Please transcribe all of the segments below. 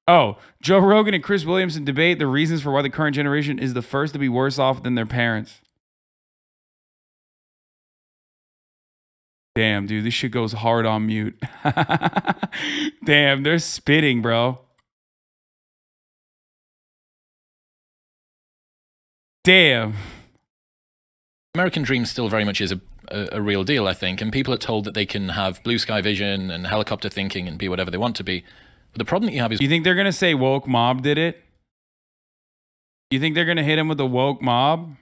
Oh, Joe Rogan and Chris Williamson debate the reasons for why the current generation is the first to be worse off than their parents. Damn, dude, this shit goes hard on mute. Damn, they're spitting, bro. Damn. American dream still very much is a real deal, I think, and people are told that they can have blue sky vision and helicopter thinking and be whatever they want to be. But the problem that you have is... You think they're going to say woke mob did it? You think they're going to hit him with the woke mob?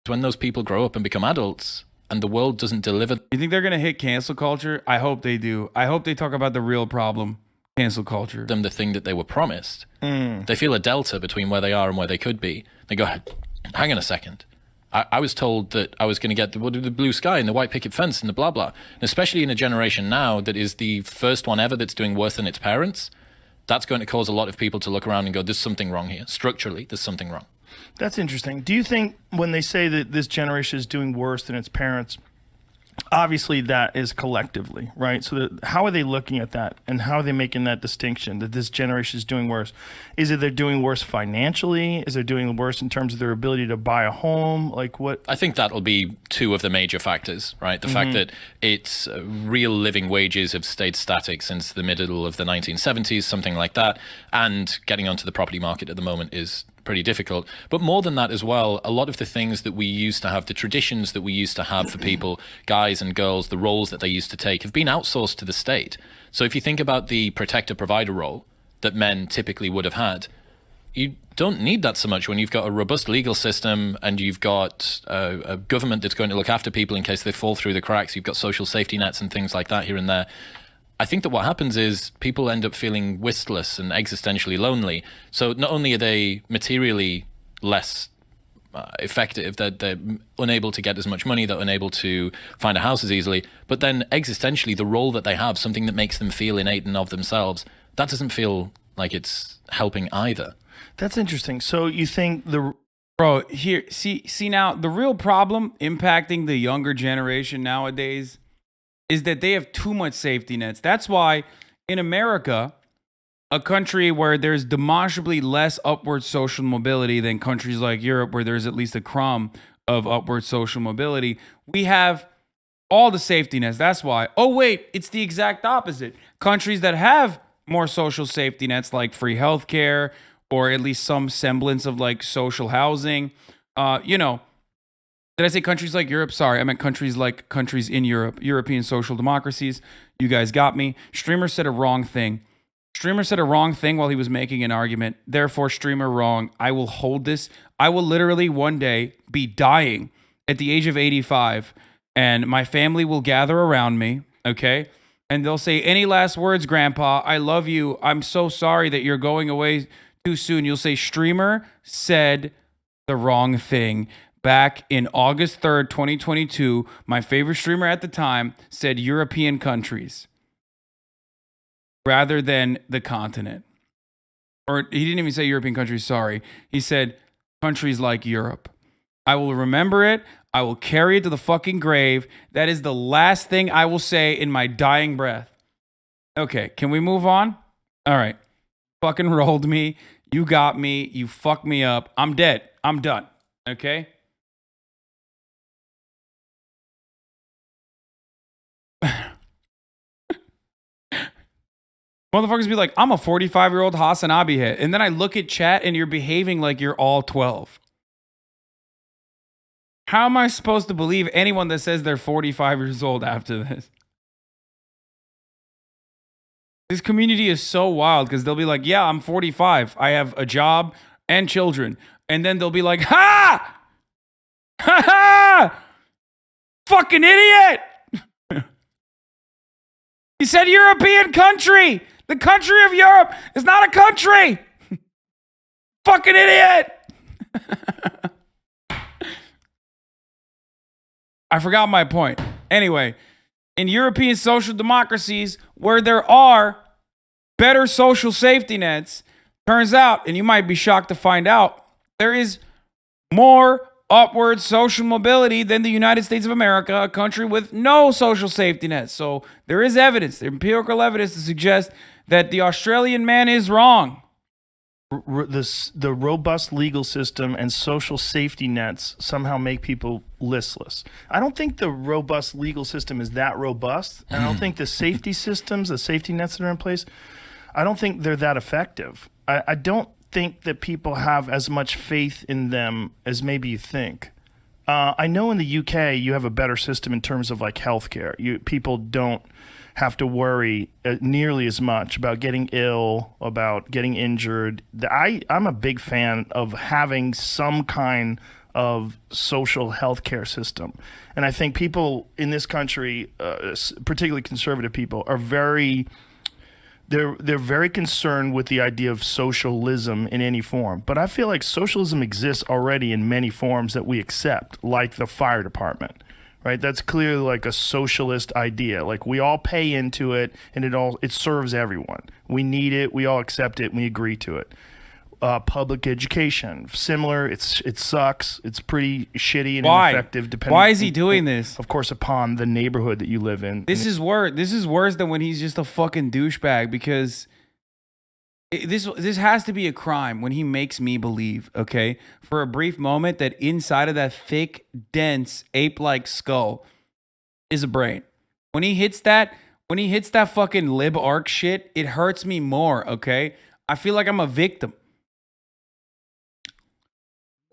When those people grow up and become adults and the world doesn't deliver... You think they're going to hit cancel culture? I hope they do. I hope they talk about the real problem, cancel culture. ...them the thing that they were promised. They feel a delta between where they are and where they could be. They go, hang on a second. I was told that I was going to get the blue sky and the white picket fence and the blah, blah. And especially in a generation now that is the first one ever that's doing worse than its parents, that's going to cause a lot of people to look around and go, there's something wrong here. Structurally, there's something wrong. That's interesting. Do you think when they say that this generation is doing worse than its parents, obviously that is collectively, right? So how are they looking at that, and how are they making that distinction that this generation is doing worse? Is it they're doing worse financially? Is they doing worse in terms of their ability to buy a home? Like what? I think that'll be two of the major factors, right? The fact that it's real living wages have stayed static since the middle of the 1970s, something like that, and getting onto the property market at the moment is pretty difficult. But more than that as well, a lot of the things that we used to have, the traditions that we used to have for people, guys and girls, the roles that they used to take have been outsourced to the state. So if you think about the protector-provider role that men typically would have had, you don't need that so much when you've got a robust legal system and you've got a government that's going to look after people in case they fall through the cracks. You've got social safety nets and things like that here and there. I think that what happens is people end up feeling wistless and existentially lonely. So not only are they materially less effective, they're unable to get as much money, they're unable to find a house as easily, but then existentially the role that they have, something that makes them feel innate and of themselves, that doesn't feel like it's helping either. That's interesting. So you think the... Bro, here, see now, the real problem impacting the younger generation nowadays is that they have too much safety nets. That's why in America, a country where there's demonstrably less upward social mobility than countries like Europe, where there's at least a crumb of upward social mobility, we have all the safety nets. That's why. Oh, wait, it's the exact opposite. Countries that have more social safety nets, like free healthcare, or at least some semblance of like social housing, did I say countries like Europe? Sorry, I meant countries like countries in Europe, European social democracies. You guys got me. Streamer said a wrong thing. Streamer said a wrong thing while he was making an argument. Therefore, Streamer wrong. I will hold this. I will literally one day be dying at the age of 85, and my family will gather around me, okay? And they'll say, any last words, Grandpa? I love you. I'm so sorry that you're going away too soon. You'll say, Streamer said the wrong thing. Back in August 3rd, 2022, my favorite streamer at the time said European countries rather than the continent. Or he didn't even say European countries, sorry. He said countries like Europe. I will remember it. I will carry it to the fucking grave. That is the last thing I will say in my dying breath. Okay, can we move on? All right. Fucking rolled me. You got me. You fucked me up. I'm dead. I'm done. Okay? Motherfuckers be like, I'm a 45-year-old Hasanabi hit. And then I look at chat and you're behaving like you're all 12. How am I supposed to believe anyone that says they're 45 years old after this? This community is so wild because they'll be like, yeah, I'm 45. I have a job and children. And then they'll be like, ha! Ha ha! Fucking idiot! He said European country. The country of Europe is not a country. Fucking idiot. I forgot my point. Anyway, in European social democracies where there are better social safety nets, turns out, and you might be shocked to find out, there is more upward social mobility than the United States of America, a country with no social safety net. So there is evidence, empirical evidence to suggest that the Australian man is wrong. The robust legal system and social safety nets somehow make people listless. I don't think the robust legal system is that robust. And I don't think the safety systems, the safety nets that are in place, I don't think they're that effective. I don't think that people have as much faith in them as maybe you think. I know in the UK you have a better system in terms of like healthcare. People don't have to worry nearly as much about getting ill, about getting injured. I'm a big fan of having some kind of social healthcare system. And I think people in this country, particularly conservative people, are they're very concerned with the idea of socialism in any form. But I feel like socialism exists already in many forms that we accept, like the fire department. Right, that's clearly like a socialist idea. Like we all pay into it, and it serves everyone. We need it. We all accept it. And we agree to it. Public education, similar. It sucks. It's pretty shitty and ineffective. Depending. Why is he doing this? Of course, upon the neighborhood that you live in. This is worse. This is worse than when he's just a fucking douchebag, because this has to be a crime when he makes me believe, okay, for a brief moment, that inside of that thick, dense, ape-like skull is a brain. When he hits that fucking lib arc shit, it hurts me more, okay? I feel like I'm a victim.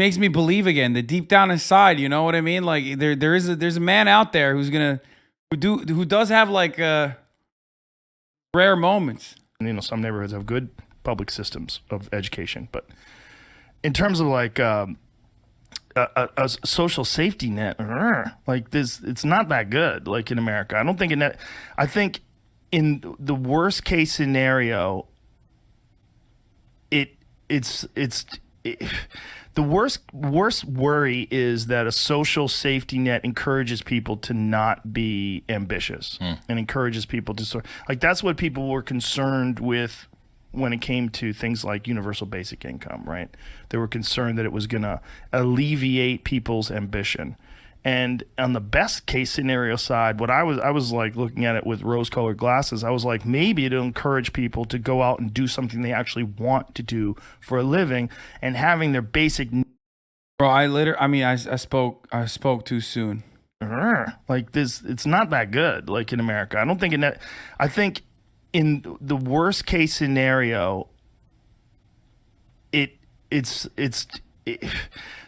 Makes me believe again that deep down inside, you know what I mean? Like there's a man out there who does have like rare moments. You know, some neighborhoods have good public systems of education, but in terms of like a social safety net, like this, it's not that good. Like in America, I don't think I think in the worst case scenario, the worst worry is that a social safety net encourages people to not be ambitious and encourages people to like, that's what people were concerned with when it came to things like universal basic income, right? They were concerned that it was going to alleviate people's ambition. And on the best case scenario side, I was like looking at it with rose-colored glasses. I was like, maybe it'll encourage people to go out and do something they actually want to do for a living, and having their basic. Bro, I spoke too soon. Like this, it's not that good. Like in America, I don't think I think in the worst case scenario,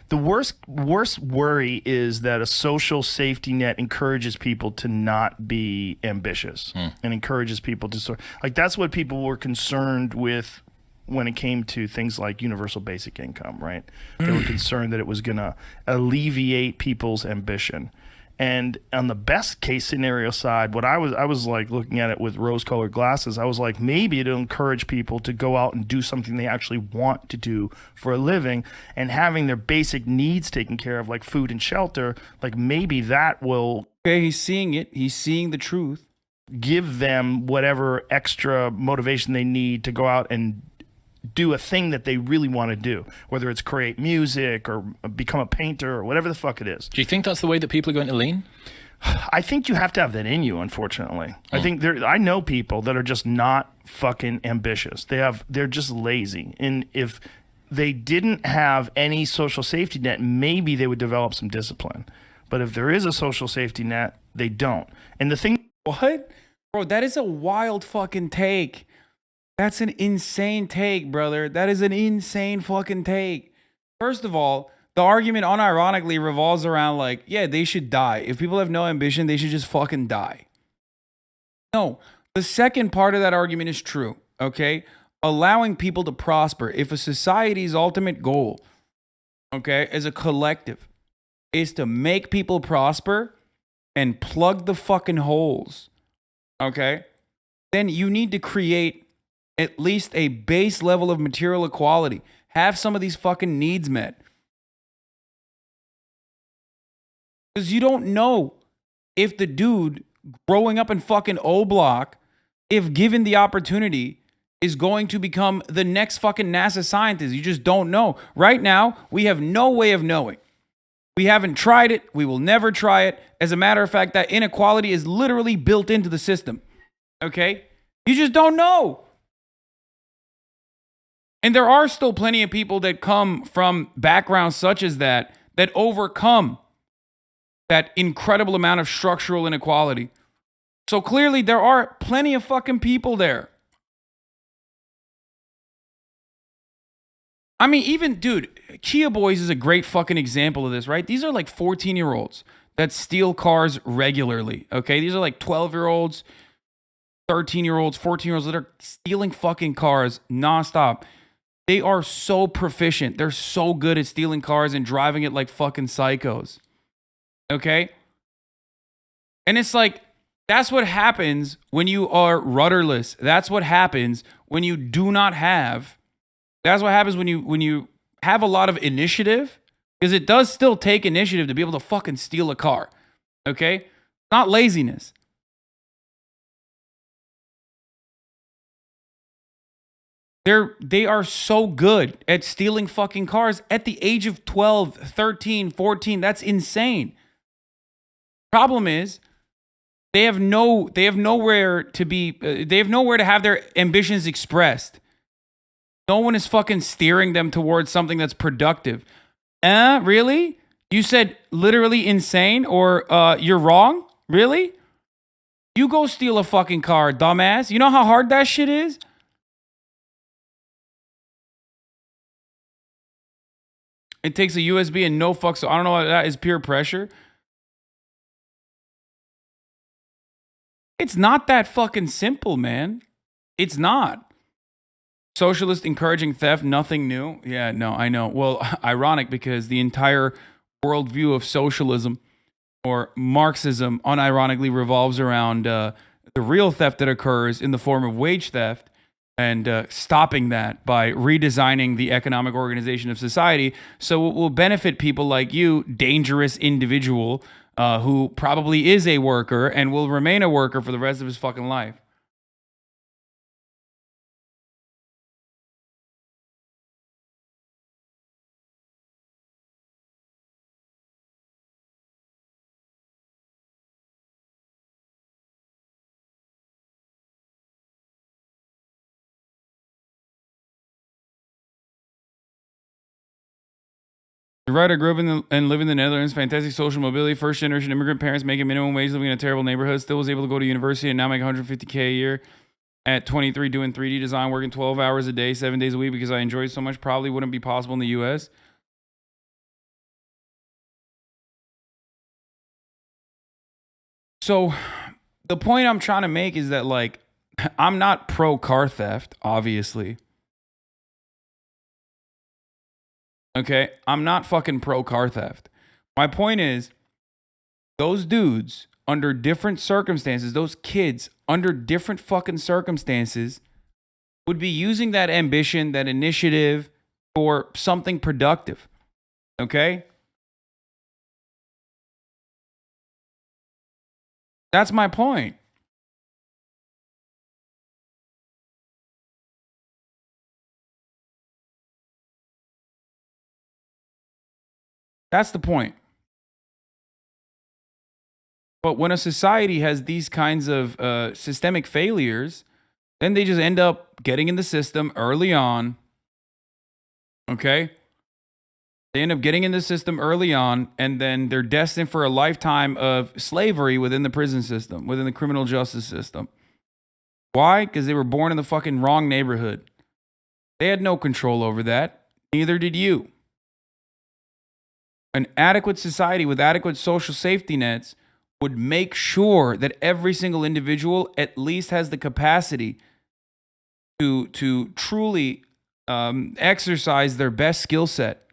the worst worry is that a social safety net encourages people to not be ambitious and encourages people to like, that's what people were concerned with when it came to things like universal basic income, right? They were concerned that it was going to alleviate people's ambition. And on the best case scenario side, I was like looking at it with rose-colored glasses. I was like, maybe it'll encourage people to go out and do something they actually want to do for a living, and having their basic needs taken care of, like food and shelter. Like maybe that will. Okay, he's seeing it. He's seeing the truth. Give them whatever extra motivation they need to go out and do a thing that they really want to do, whether it's create music or become a painter or whatever the fuck it is. Do you think that's the way that people are going to lean? I think you have to have that in you, unfortunately. I think I know people that are just not fucking ambitious. They're just lazy. And if they didn't have any social safety net, maybe they would develop some discipline. But if there is a social safety net, they don't. And the thing. What? Bro, that is a wild fucking take. That's an insane take, brother. That is an insane fucking take. First of all, the argument unironically revolves around like, yeah, they should die. If people have no ambition, they should just fucking die. No, the second part of that argument is true, okay? Allowing people to prosper. If a society's ultimate goal, okay, as a collective, is to make people prosper and plug the fucking holes, okay, then you need to create at least a base level of material equality. Have some of these fucking needs met. Because you don't know if the dude growing up in fucking O Block, if given the opportunity, is going to become the next fucking NASA scientist. You just don't know. Right now, we have no way of knowing. We haven't tried it. We will never try it. As a matter of fact, that inequality is literally built into the system. Okay? You just don't know. And there are still plenty of people that come from backgrounds such as that overcome that incredible amount of structural inequality. So clearly there are plenty of fucking people there. I mean, even, dude, Kia Boys is a great fucking example of this, right? These are like 14-year-olds that steal cars regularly, okay? These are like 12-year-olds, 13-year-olds, 14-year-olds that are stealing fucking cars nonstop. They are so proficient. They're so good at stealing cars and driving it like fucking psychos. Okay? And it's like, that's what happens when you are rudderless. That's what happens when you do not have. That's what happens when you have a lot of initiative. Because it does still take initiative to be able to fucking steal a car. Okay? Not laziness. They are so good at stealing fucking cars at the age of 12, 13, 14. That's insane. Problem is, they have nowhere to have their ambitions expressed. No one is fucking steering them towards something that's productive. Really? You said literally insane or you're wrong? Really? You go steal a fucking car, dumbass. You know how hard that shit is? It takes a USB and no fucks. So I don't know what that is, peer pressure. It's not that fucking simple, man. It's not. Socialist encouraging theft, nothing new. Yeah, no, I know. Well, ironic because the entire worldview of socialism or Marxism unironically revolves around the real theft that occurs in the form of wage theft. And stopping that by redesigning the economic organization of society so it will benefit people like you, dangerous individual who probably is a worker and will remain a worker for the rest of his fucking life. You're right. I grew up and live in the Netherlands. Fantastic social mobility. First generation immigrant parents making minimum wage, living in a terrible neighborhood. Still was able to go to university and now make $150K a year. At 23, doing 3D design, working 12 hours a day, 7 days a week because I enjoy it so much. Probably wouldn't be possible in the U.S. So the point I'm trying to make is that, like, I'm not pro car theft, obviously. Okay, I'm not fucking pro car theft. My point is, those dudes, under different circumstances, those kids, under different fucking circumstances, would be using that ambition, that initiative for something productive. Okay? That's my point. That's the point. But when a society has these kinds of systemic failures, then they just end up getting in the system early on. Okay? They end up getting in the system early on, and then they're destined for a lifetime of slavery within the prison system, within the criminal justice system. Why? Because they were born in the fucking wrong neighborhood. They had no control over that. Neither did you. An adequate society with adequate social safety nets would make sure that every single individual at least has the capacity to truly exercise their best skill set.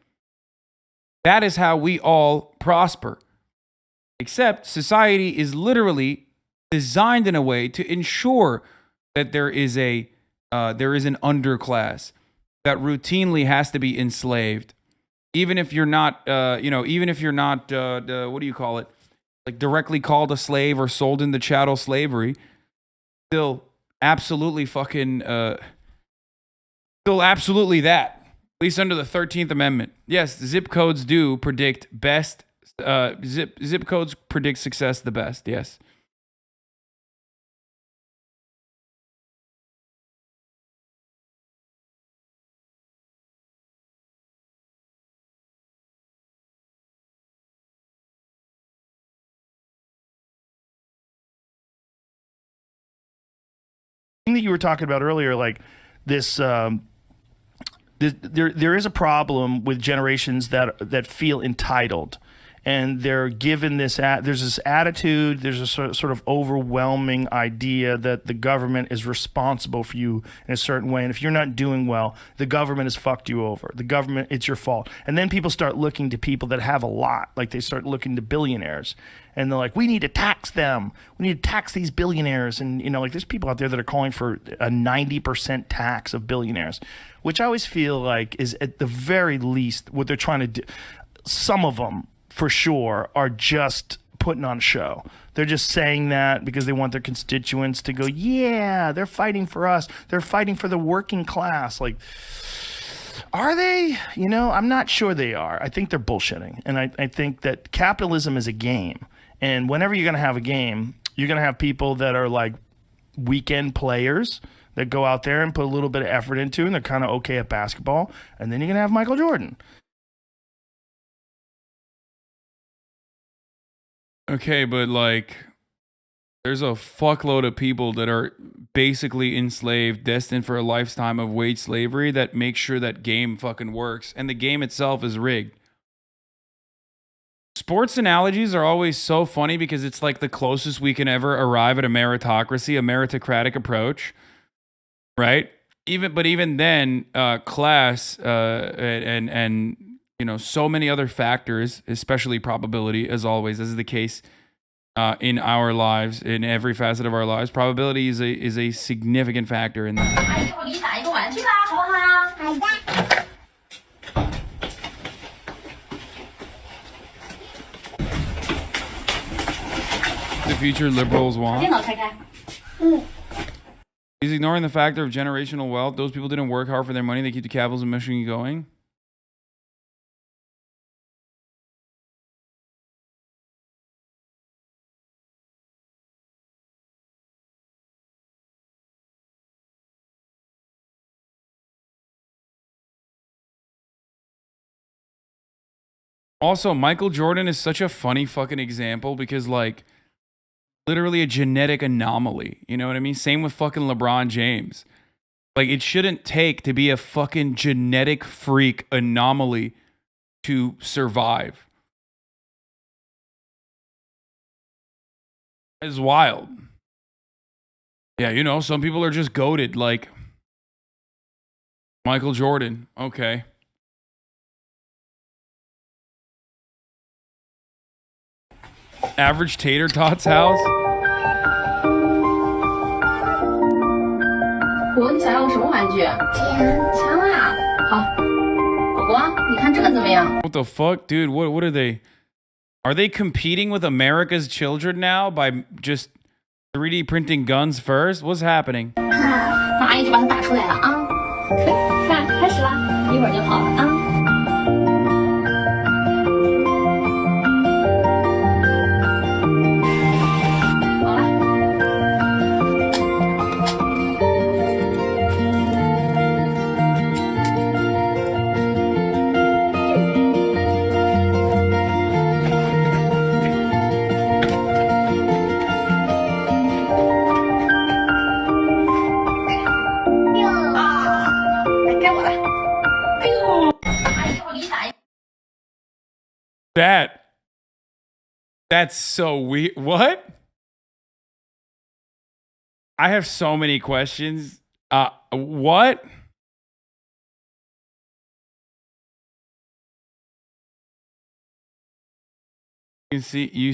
That is how we all prosper. Except society is literally designed in a way to ensure that there is an underclass that routinely has to be enslaved. Even if you're not, what do you call it? Like directly called a slave or sold into chattel slavery, still absolutely that. At least under the 13th Amendment. Yes, zip codes do predict best Zip codes predict success the best. Yes. That you were talking about earlier, like this, there is a problem with generations that feel entitled, and they're given this. There's this attitude. There's a sort of overwhelming idea that the government is responsible for you in a certain way, and if you're not doing well, the government has fucked you over. The government, it's your fault. And then people start looking to people that have a lot, like they start looking to billionaires. And they're like, we need to tax them. We need to tax these billionaires. And, like there's people out there that are calling for a 90% tax of billionaires, which I always feel like is at the very least what they're trying to do. Some of them, for sure, are just putting on a show. They're just saying that because they want their constituents to go, yeah, they're fighting for us. They're fighting for the working class. Like, are they? I'm not sure they are. I think they're bullshitting. And I think that capitalism is a game. And whenever you're going to have a game, you're going to have people that are like weekend players that go out there and put a little bit of effort into, and they're kind of okay at basketball. And then you're going to have Michael Jordan. Okay, but like, there's a fuckload of people that are basically enslaved, destined for a lifetime of wage slavery that make sure that game fucking works. And the game itself is rigged. Sports analogies are always so funny because it's like the closest we can ever arrive at a meritocracy, a meritocratic approach, right? Even then, class and so many other factors, especially probability, as always, as is the case in our lives, in every facet of our lives. Probability is a significant factor in that. The future liberals want. He's ignoring the factor of generational wealth. Those people didn't work hard for their money. They keep the capitalism machine going. Also, Michael Jordan is such a funny fucking example because, like, literally a genetic anomaly. You know what I mean? Same with fucking LeBron James. Like, it shouldn't take to be a fucking genetic freak anomaly to survive. It's wild. Yeah, some people are just goated, like Michael Jordan. Okay. Average Tater Tots house. 你想要什么玩具？枪啊！好，果果，你看这个怎么样？ What the fuck, dude? What are they? Are they competing with America's children now by just 3D printing guns first? What's happening? 那阿姨就把它打出来了啊！看，开始了，一会儿就好了啊。 That's so weird. What? I have so many questions. What? You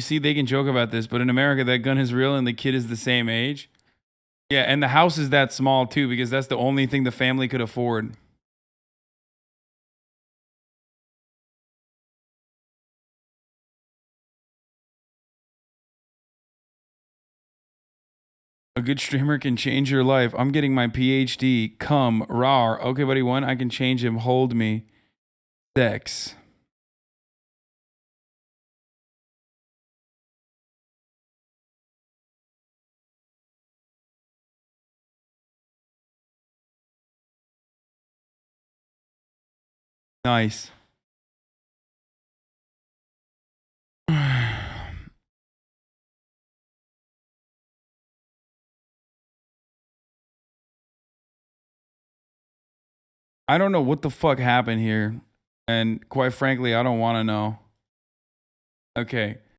see, they can joke about this, but in America, that gun is real and the kid is the same age. Yeah, and the house is that small too, because that's the only thing the family could afford. A good streamer can change your life. I'm getting my PhD. Come, rar. Okay, buddy, one, I can change him. Hold me. Sex. Nice. I don't know what the fuck happened here. And quite frankly, I don't want to know. Okay.